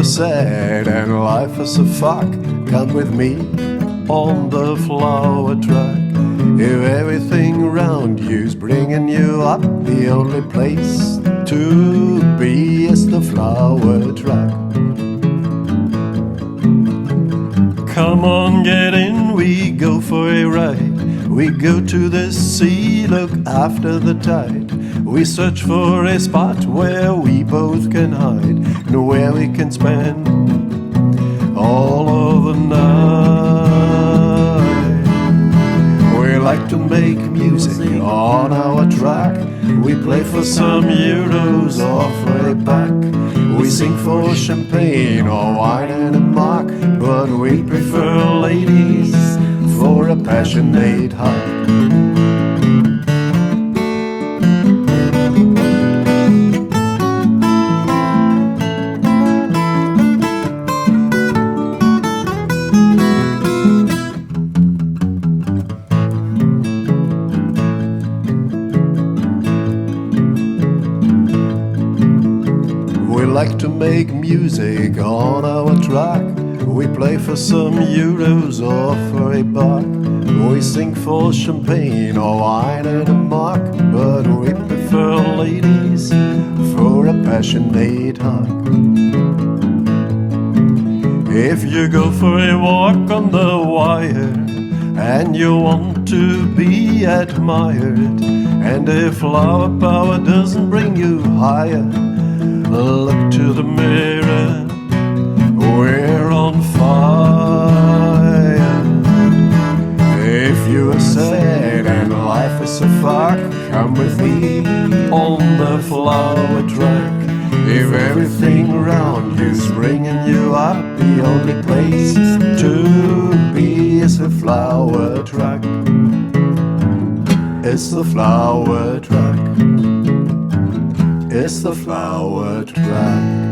you're sad and life is a fuck, come with me on the flower truck. If everything around you's bringing you up, the only place to be is the flower truck. Come on, get in, we go for a ride. We go to the sea, look after the tide. We search for a spot where we both can hide, and where we can spend all of the night. We like to make music on our track. We play for some euros or for a buck. We sing for champagne or wine and a mark, but we prefer ladies for a passionate hug. We like to make music on our track. We play for some euros or for a buck. We sing for champagne or wine and a mark, but we prefer ladies for a passionate hug. If you go for a walk on the wire and you want to be admired, and if flower power doesn't bring you higher, look to the mirror, we're on fire. If you are sad and life is a fuck, come with me on the flower truck. If everything around you's bringing you up, the only place to be is the flower truck. It's the flower truck. It's the flower truck.